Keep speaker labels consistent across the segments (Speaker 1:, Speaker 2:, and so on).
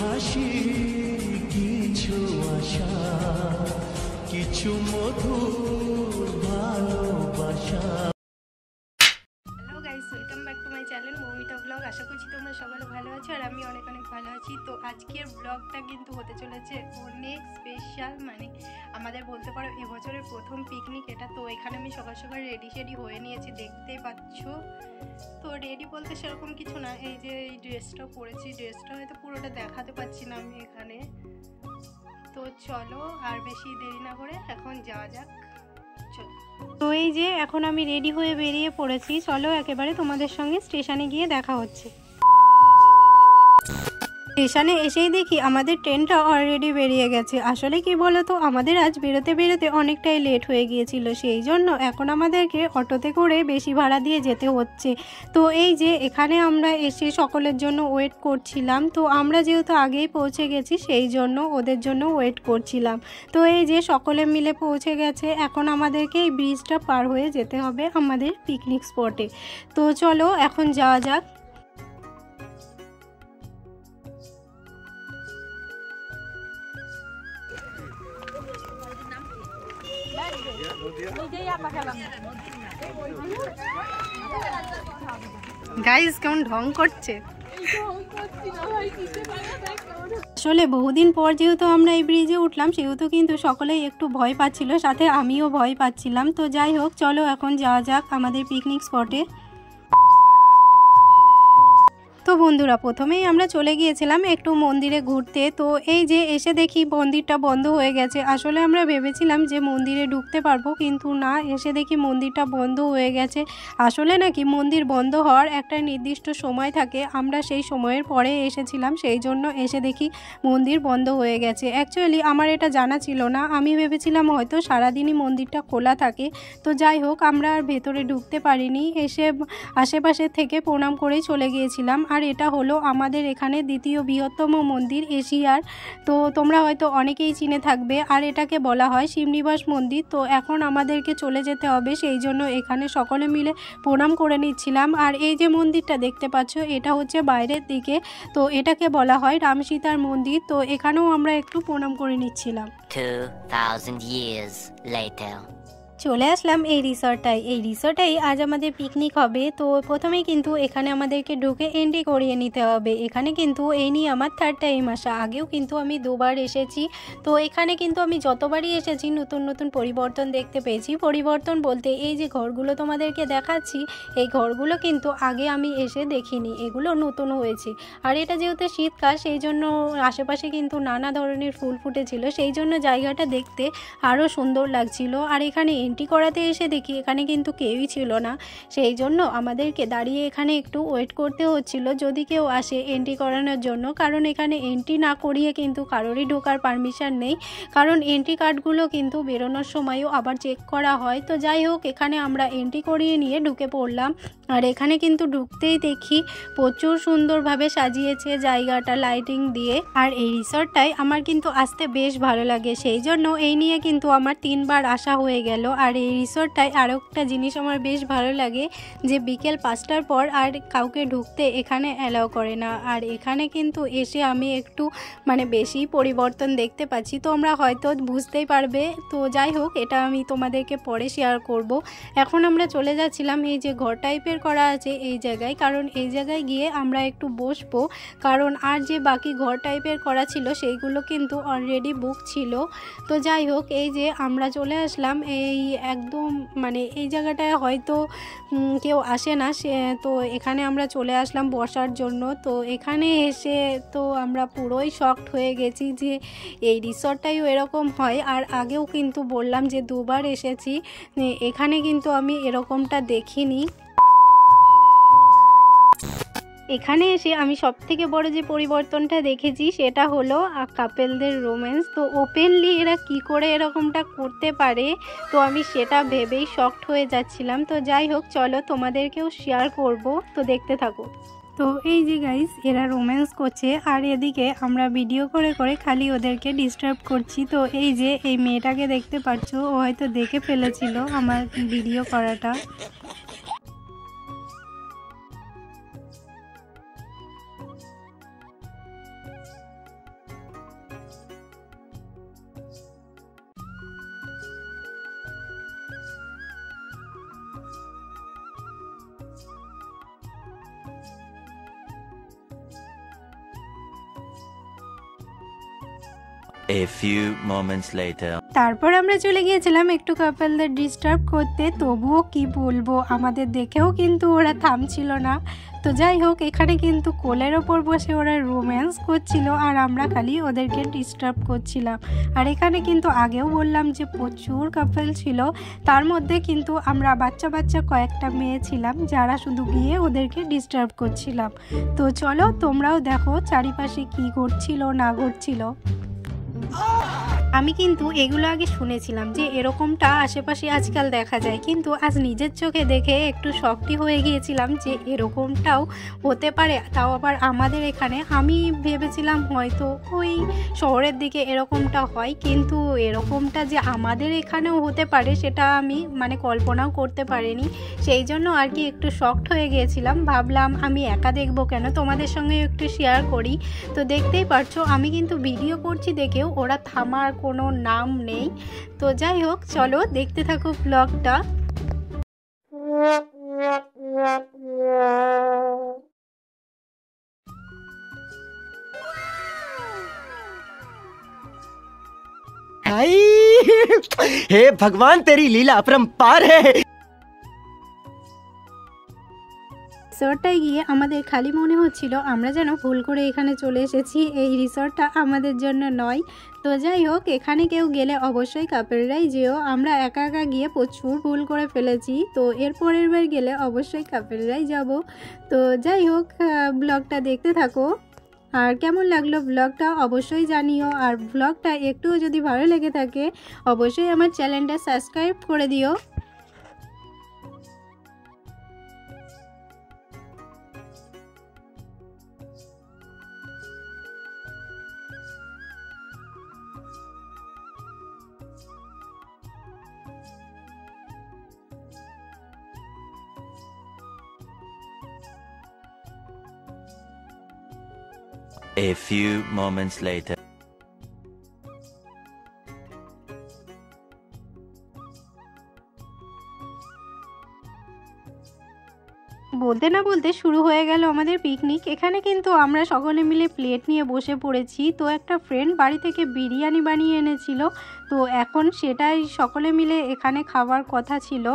Speaker 1: হাসি, কিছু আশা, কিছু মধুর ভালোবাসা।
Speaker 2: Hello guys, welcome back to my channel Moumita blog. আশা করছি তোমরা সবাই ভালো আছো আর আমি অনেক ভালো আছি। তো আজকের ব্লগটা কিন্তু হতে চলেছে অনেক স্পেশাল, মানে আমাদের বলতে পারো এবছরের প্রথম পিকনিক এটা। তো এখানে আমি সকাল সকাল রেডি হয়ে নিয়েছি, দেখতেই পাচ্ছ। তো রেডি বলতে সেরকম কিছু না, এই যে এই ড্রেসটা পরেছি, ড্রেসটা হয়তো পুরোটা দেখাতে পারছি না আমি এখানে। তো চলো আর বেশি দেরি না করে এখন যাওয়া যাক। তো এই যে এখন আমি রেডি হয়ে বেরিয়ে পড়েছি, চলো একেবারে তোমাদের সঙ্গে স্টেশনে গিয়ে দেখা হচ্ছে। স্টেশনে এসেই দেখি আমাদের ট্রেনটা অলরেডি বেরিয়ে গেছে। আসলে কি বলতো, আমাদের আজ বেরোতে অনেকটাই লেট হয়ে গিয়েছিল, সেই জন্য এখন আমাদেরকে অটোতে করে বেশি ভাড়া দিয়ে যেতে হচ্ছে। তো এই যে এখানে আমরা এসে সকলের জন্য ওয়েট করছিলাম। তো আমরা যেহেতু আগেই পৌঁছে গেছি সেই জন্য ওদের জন্য ওয়েট করছিলাম। তো এই যে সকলে মিলে পৌঁছে গেছে, এখন আমাদেরকে এই ব্রিজটা পার হয়ে যেতে হবে আমাদের পিকনিক স্পটে। তো চলো এখন যাওয়া যাক। গাইস কেমন ঢং করছে। আসলে বহুদিন পর যেহেতু আমরা এই ব্রিজে উঠলাম, সেহেতু কিন্তু সকলেই একটু ভয় পাচ্ছিল, সাথে আমিও ভয় পাচ্ছিলাম। তো যাই হোক, চলো এখন যাওয়া যাক আমাদের পিকনিক স্পটে। তো বন্ধুরা, প্রথমেই আমরা চলে গিয়েছিলাম একটু মন্দিরে ঘুরতে। তো এই যে এসে দেখি মন্দিরটা বন্ধ হয়ে গেছে। আসলে আমরা ভেবেছিলাম যে মন্দিরে ঢুকতে পারবো, কিন্তু না, এসে দেখি মন্দিরটা বন্ধ হয়ে গেছে। আসলে নাকি মন্দির বন্ধ হওয়ার একটা নির্দিষ্ট সময় থাকে, আমরা সেই সময়ের পরে এসেছিলাম, সেই জন্য এসে দেখি মন্দির বন্ধ হয়ে গেছে। অ্যাকচুয়ালি আমার এটা জানা ছিল না, আমি ভেবেছিলাম হয়তো সারাদিনই মন্দিরটা খোলা থাকে। তো যাই হোক, আমরা আর ভেতরে ঢুকতে পারিনি, এসে আশেপাশে থেকে প্রণাম করেই চলে গিয়েছিলাম। আর এটা হলো আমাদের এখানে দ্বিতীয় বৃহত্তম মন্দির এশিয়ার। তো তোমরা হয়তো অনেকেই চিনে থাকবে, আর এটাকে বলা হয় শিবনিবাস মন্দির। তো এখন আমাদেরকে চলে যেতে হবে, সেই জন্য এখানে সকলে মিলে প্রণাম করে নিচ্ছিলাম। আর এই যে মন্দিরটা দেখতে পাচ্ছ, এটা হচ্ছে বাইরের দিকে। তো এটাকে বলা হয় রাম সীতার মন্দির। তো এখানেও আমরা একটু প্রণাম করে নিচ্ছিলাম।
Speaker 3: 2000 years later.
Speaker 2: চলে আসলাম এই রিসর্টটাই। এই রিসর্টেই আজ আমাদের পিকনিক হবে। তো প্রথমেই কিন্তু এখানে আমাদেরকে ঢুকে এন্ট্রি করিয়ে নিতে হবে। এখানে কিন্তু এই নিয়ে আমার থার্ড টাইম আসা, আগেও কিন্তু আমি দুবার এসেছি। তো এখানে কিন্তু আমি যতবারই এসেছি নতুন পরিবর্তন দেখতে পেয়েছি। পরিবর্তন বলতে এই যে ঘরগুলো তোমাদেরকে দেখাচ্ছি, এই ঘরগুলো কিন্তু আগে আমি এসে দেখিনি, এগুলো নতুন হয়েছে। আর এটা যেহেতু শীতকাল, সেই জন্য আশেপাশে কিন্তু নানা ধরনের ফুল ফুটেছিল, সেই জন্য জায়গাটা দেখতে আরও সুন্দর লাগছিল। আর এখানে এন্ট্রি করাতে এসে দেখি এখানে কিন্তু কেউই ছিল না, সেই জন্য আমাদেরকে দাঁড়িয়ে এখানে একটু ওয়েট করতে হচ্ছিল যদি কেউ আসে এন্ট্রি করানোর জন্য। কারণ এখানে এন্ট্রি না করিয়ে কিন্তু কারোরই ঢোকার পারমিশন নেই, কারণ এন্ট্রি কার্ডগুলো কিন্তু বেরোনোর সময়ও আবার চেক করা হয়। তো যাই হোক, এখানে আমরা এন্ট্রি করিয়ে নিয়ে ঢুকে পড়লাম। আর এখানে কিন্তু ঢুকতেই দেখি প্রচুর সুন্দরভাবে সাজিয়েছে জায়গাটা লাইটিং দিয়ে। আর এই রিসর্টটায় আমার কিন্তু আসতে বেশ ভালো লাগে, সেই জন্য এই নিয়ে কিন্তু আমার 3 বার আসা হয়ে গেল। আর এই রিসর্টটায় আরও একটা জিনিস আমার বেশ ভালো লাগে, যে বিকেল 5টার পর আর কাউকে ঢুকতে এখানে অ্যালাউ করে না। আর এখানে কিন্তু এসে আমি একটু বেশি পরিবর্তন দেখতে পাচ্ছি, তোমরা হয়তো বুঝতেই পারবে। তো যাই হোক, এটা আমি তোমাদেরকে পরে শেয়ার করব। এখন আমরা চলে যাচ্ছিলাম এই যে ঘর টাইপের করা আছে এই জায়গায়, কারণ এই জায়গায় গিয়ে আমরা একটু বসবো, কারণ আর যে বাকি ঘর টাইপের করা ছিল সেইগুলো কিন্তু অলরেডি বুক ছিল। তো যাই হোক, এই যে আমরা চলে আসলাম এই একদম এই জায়গাটায় হয়তো কেউ আসে না, তো এখানে আমরা চলে আসলাম বসার জন্য। তো এখানে এসে তো আমরা পুরোই শকড হয়ে গেছি যে এই রিসর্টটাইও এরকম হয়। আর আগেও কিন্তু বললাম যে 2 বার এসেছি, এখানে কিন্তু আমি এরকমটা দেখিনি। এখানে এসে আমি সবথেকে বড় যে পরিবর্তনটা দেখেছি সেটা হলো কাপেলদের রোম্যান্স। তো ওপেনলি এরা কি করে এরকমটা করতে পারে, তো আমি সেটা ভেবেই শকড হয়ে যাচ্ছিলাম। তো যাই হোক, চলো তোমাদেরকেও শেয়ার করব, তো দেখতে থাকো। তো এই যে গাইস, এরা রোম্যান্স করছে আর এদিকে আমরা ভিডিও করে খালি ওদেরকে ডিস্টার্ব করছি। তো এই যে এই মেয়েটাকে দেখতে পাচ্ছ, ও হয়তো দেখে ফেলেছিল আমার ভিডিও করাটা।
Speaker 1: A few moments later.
Speaker 2: তারপর আমরা চলে গিয়েছিলাম একটু কাপলদের ডিস্টার্ব করতে, তবুও কি বলবো, আমাদের দেখেও কিন্তু ওরা থামছিল না। তো যাই হোক, এখানে কিন্তু কোলের ওপর বসে ওরা রোম্যান্স করছিল আর আমরা খালি ওদেরকে ডিস্টার্ব করছিলাম। আর এখানে কিন্তু আগেও বললাম যে প্রচুর কাপল ছিল, তার মধ্যে কিন্তু আমরা বাচ্চা বাচ্চা কয়েকটা মেয়ে ছিলাম যারা শুধু গিয়ে ওদেরকে ডিস্টার্ব করছিলাম। তো চলো তোমরাও দেখো চারিপাশে কি ঘটছিল না ঘটছিল। আমি কিন্তু এগুলো আগে শুনেছিলাম যে এরকমটা আশেপাশে আজকাল দেখা যায়, কিন্তু আজ নিজের চোখে দেখে একটু শকটি হয়ে গিয়েছিলাম যে এরকমটাও হতে পারে, তাও আবার আমাদের এখানে। আমি ভেবেছিলাম হয়তো ওই শহরের দিকে এরকমটা হয়, কিন্তু এরকমটা যে আমাদের এখানেও হতে পারে সেটা আমি কল্পনাও করতে পারিনি। সেই জন্য আর কি একটু শকড হয়ে গিয়েছিলাম। ভাবলাম আমি একা দেখবো কেন, তোমাদের সঙ্গে একটু শেয়ার করি। তো দেখতেই পারছো আমি কিন্তু ভিডিও করছি দেখেও ওরা থামার কোনো নাম নেই। তো যাই হোক, চলো দেখতে থাকো ব্লগটা।
Speaker 4: भाई हे भगवान तेरी लीला अपरंपार है।
Speaker 2: রিসর্টটায় গিয়ে আমাদের খালি মনে হচ্ছিল আমরা যেন ভুল করে এখানে চলে এসেছি, এই রিসর্টটা আমাদের জন্য নয়। তো যাই হোক, এখানে কেউ গেলে অবশ্যই কাপেলরাই যেও, আমরা একা একা গিয়ে প্রচুর ভুল করে ফেলেছি। তো এর পরের বার গেলে অবশ্যই কাপেলরাই যাব। তো যাই হোক, ব্লগটা দেখতে থাকো। আর কেমন লাগলো ব্লগটা অবশ্যই জানিও, আর ব্লগটা একটুও যদি ভালো লেগে থাকে অবশ্যই আমার চ্যানেলটা সাবস্ক্রাইব করে দিও।
Speaker 1: A few moments later.
Speaker 2: বলতে না বলতে শুরু হয়ে গেল আমাদের পিকনিক। এখানে কিন্তু আমরা সকলে মিলে প্লেট নিয়ে বসে পড়েছি। তো একটা ফ্রেন্ড বাড়ি থেকে বিরিয়ানি বানিয়ে এনেছিল, তো এখন সেটাই সকলে মিলে এখানে খাবার কথা ছিল।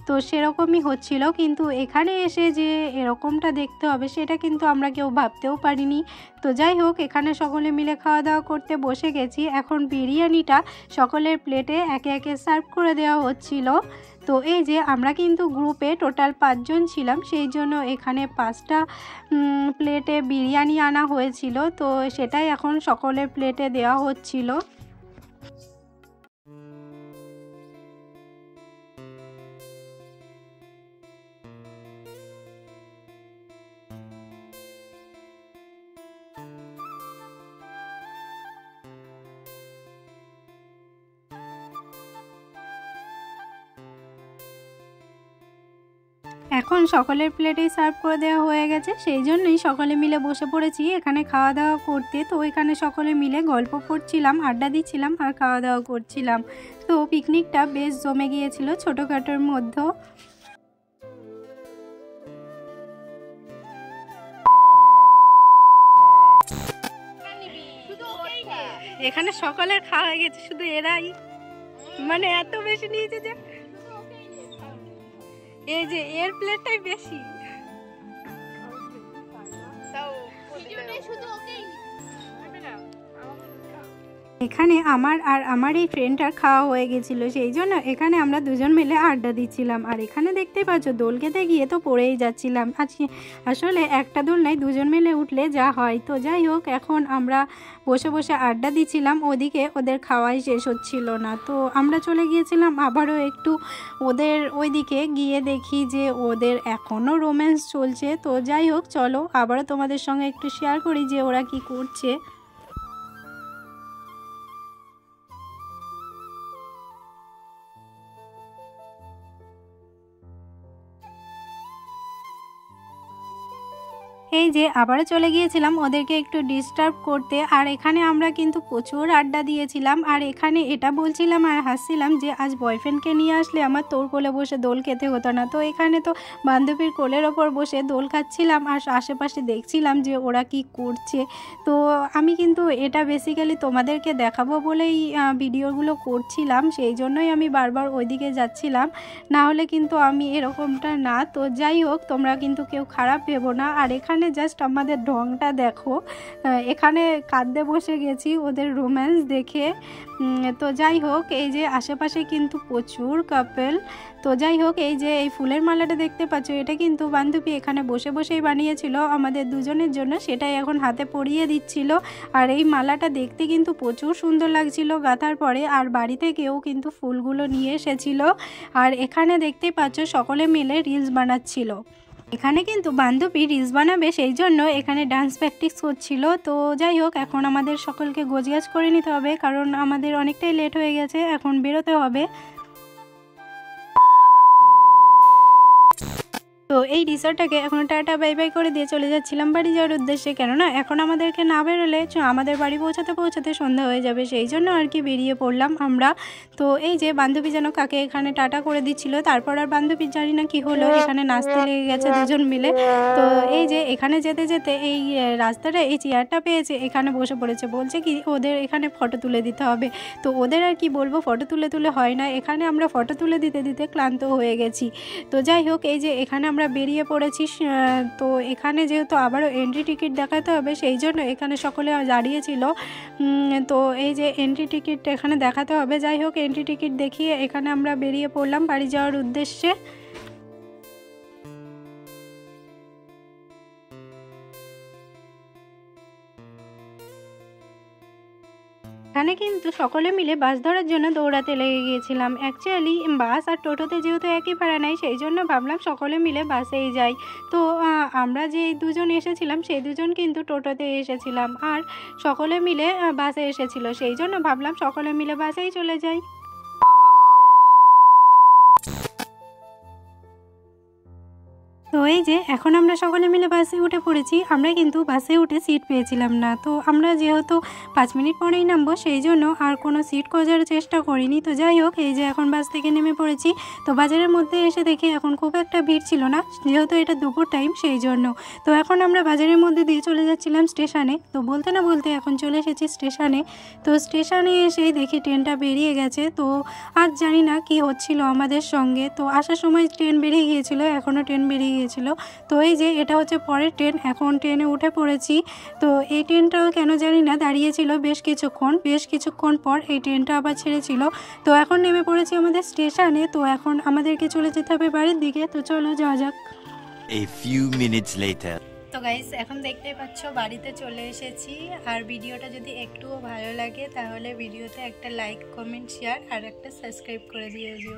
Speaker 2: তো সেরকমই হচ্ছিল, কিন্তু এখানে এসে যে এরকমটা দেখতে হবে সেটা কিন্তু আমরা কেউ ভাবতেও পারিনি। তো যাই হোক, এখানে সকলে মিলে খাওয়া দাওয়া করতে বসে গেছি। এখন বিরিয়ানিটা সকলের প্লেটে একে একে সার্ভ করে দেওয়া হচ্ছিল। তো এই যে আমরা কিন্তু গ্রুপে টোটাল 5 জন ছিলাম, সেই জন্য এখানে 5টা প্লেটে বিরিয়ানি আনা হয়েছিল। তো সেটাই এখন সকলের প্লেটে দেওয়া হচ্ছিল। এখন সকলের প্লেটেই সার্ভ করে দেওয়া হয়ে গেছে, সেই জন্যই সকলে মিলে বসে পড়েছি এখানে খাওয়া দাওয়া করতে। তো এখানে সকলে মিলে গল্প করছিলাম, আড্ডা দিচ্ছিলাম আর খাওয়া দাওয়া করছিলাম। তো পিকনিকটা বেশ জমে গিয়েছিল ছোটোখাটোর মধ্যে। এখানে সকলের খাওয়া হয়ে গেছে, শুধু এরাই এত বেশি নিয়েছে যে এই যে এর প্লেটটাই বেশি। এখানে আমার আর আমার এই ফ্রেন্ডটার খাওয়া হয়ে গেছিলো, সেই জন্য এখানে আমরা দুজন মিলে আড্ডা দিচ্ছিলাম। আর এখানে দেখতেই পাচ্ছ দোল খেতে গিয়ে তো পড়েই যাচ্ছিলাম। আসলে একটা দোল নাই, দুজন মিলে উঠলে যা হয়। তো যাই হোক, এখন আমরা বসে বসে আড্ডা দিচ্ছিলাম, ওদিকে ওদের খাওয়াই শেষ হচ্ছিল না। তো আমরা চলে গিয়েছিলাম আবারও একটু ওদের ওইদিকে গিয়ে দেখি যে ওদের এখনও রোম্যান্স চলছে। তো যাই হোক, চলো আবারও তোমাদের সঙ্গে একটু শেয়ার করি যে ওরা কি করছে। এই যে আবারও চলে গিয়েছিলাম ওদেরকে একটু ডিস্টার্ব করতে। আর এখানে আমরা কিন্তু প্রচুর আড্ডা দিয়েছিলাম। আর এখানে এটা বলছিলাম আর হাসছিলাম যে আজ বয়ফ্রেন্ডকে নিয়ে আসলে আমার তোর কোলে বসে দোল খেতে হতো না। তো এখানে তো বান্ধবীর কোলের ওপর বসে দোল খাচ্ছিলাম আর আশেপাশে দেখছিলাম যে ওরা কি করছে। তো আমি কিন্তু এটা বেসিক্যালি তোমাদেরকে দেখাবো বলেই ভিডিওগুলো করছিলাম, সেই জন্যই আমি বারবার ওইদিকে যাচ্ছিলাম, না হলে কিন্তু আমি এরকমটা না। তো যাই হোক, তোমরা কিন্তু কেউ খারাপ ভেবো না। আর এখানে জাস্ট আমাদের ঢংটা দেখো, এখানে কাঁদতে বসে গেছি ওদের রোম্যান্স দেখে। তো যাই হোক, এই যে আশেপাশে কিন্তু প্রচুর কাপেল। তো যাই হোক, এই যে এই ফুলের মালাটা দেখতে পাচ্ছ, এটা কিন্তু বান্ধবী এখানে বসে বসেই বানিয়েছিল আমাদের দুজনের জন্য, সেটাই এখন হাতে পরিয়ে দিচ্ছিল। আর এই মালাটা দেখতে কিন্তু প্রচুর সুন্দর লাগছিল গাঁথার পরে। আর বাড়ি থেকেও কিন্তু ফুলগুলো নিয়ে এসেছিল। আর এখানে দেখতে পাচ্ছ সকলে মিলে রিলস বানাচ্ছিল। এখানে কিন্তু বান্ধবী রিলস বানাবে, সেই জন্য এখানে ডান্স প্র্যাকটিস করছিল। তো যাই হোক, এখন আমাদের সকলকে গোছগাছ করে নিতে হবে, কারণ আমাদের অনেকটাই লেট হয়ে গেছে, এখন বেরোতে হবে। তো এই রিসর্টটাকে এখন টাটা বাই বাই করে দিয়ে চলে যাচ্ছিলাম বাড়ি যাওয়ার উদ্দেশ্যে, কেননা এখন আমাদেরকে না বেরোলে আমাদের বাড়ি পৌঁছাতে সন্ধ্যা হয়ে যাবে, সেই জন্য আর কি বেরিয়ে পড়লাম আমরা। তো এই যে বান্ধবী যেন কাকে এখানে টাটা করে দিচ্ছিল, তারপর আর বান্ধবীর জানি না কি হলো, এখানে নাচতে লেগে গেছে দুজন মিলে। তো এই যে এখানে যেতে যেতে এই রাস্তাটা এই চেয়ারটা পেয়েছে, এখানে বসে পড়েছে, বলছে কি ওদের এখানে ফটো তুলে দিতে হবে। তো ওদের আর কি বলবো, ফটো তুলে হয় না, এখানে আমরা ফটো তুলে দিতে দিতে ক্লান্ত হয়ে গেছি। তো যাই হোক, এই যে এখানে আমরা বেরিয়ে পড়েছি। তো এখানে যেহেতু আবারও এন্ট্রি টিকিট দেখাতে হবে, সেই জন্য এখানে সকলে দাঁড়িয়েছিল। তো এই যে এন্ট্রি টিকিট এখানে দেখাতে হবে। যাই হোক, এন্ট্রি টিকিট দেখিয়ে এখানে আমরা বেরিয়ে পড়লাম বাড়ি যাওয়ার উদ্দেশ্যে। এখানে কিন্তু সকলে মিলে বাস ধরার জন্য দৌড়াতে লেগে গিয়েছিলাম। অ্যাকচুয়ালি বাস আর টোটোতে যেহেতু একই ভাড়া নেয়, সেই জন্য ভাবলাম সকলে মিলে বাসেই যাই। তো আমরা যে দুজন এসেছিলাম সেই দুজন কিন্তু টোটোতে এসেছিলাম, আর সকলে মিলে বাসে এসেছিল, সেই জন্য ভাবলাম সকলে মিলে বাসেই চলে যাই। তো এই যে এখন আমরা সকলে মিলে বাসে উঠে পড়েছি। আমরা কিন্তু বাসে উঠে সিট পেয়েছিলাম না, তো আমরা যেহেতু 5 মিনিট পরেই নামবো, সেই জন্য আর কোনো সিট খোঁজার চেষ্টা করিনি। তো যাই হোক, এই যে এখন বাস থেকে নেমে পড়েছি। তো বাজারের মধ্যে এসে দেখি এখন খুব একটা ভিড় ছিল না, যেহেতু এটা দুপুর টাইম, সেই জন্য। তো এখন আমরা বাজারের মধ্যে দিয়ে চলে যাচ্ছিলাম স্টেশনে। তো বলতে না বলতে এখন চলে এসেছি স্টেশনে। তো স্টেশনে এসেই দেখি ট্রেনটা বেরিয়ে গেছে। তো আর জানি না কি হচ্ছিল আমাদের সঙ্গে। তো আসার সময় ট্রেন বেরিয়ে গিয়েছিল, এখনও ট্রেন বেরিয়ে গিয়েছিল। তো এই যে এটা হচ্ছে পরের ট্রেন, এখন ট্রেনে উঠে পড়েছি। তো এই ট্রেনটাও কেন জানি না দাঁড়িয়েছিল বেশ কিছুক্ষণ পর এই ট্রেনটা আবার ছেড়েছিল। তো এখন নেমে পড়েছি আমাদের স্টেশনে। তো এখন আমাদেরকে চলে যেতে হবে বাড়ির দিকে। তো চলো যাওয়া যাক।
Speaker 1: A few minutes later.
Speaker 2: তো গাইস, এখন দেখতেই পাচ্ছ বাড়িতে চলে এসেছি। আর ভিডিওটা যদি একটুও ভালো লাগে তাহলে ভিডিওতে একটা লাইক, কমেন্ট, শেয়ার আর একটা সাবস্ক্রাইব করে দিয়ে দিও।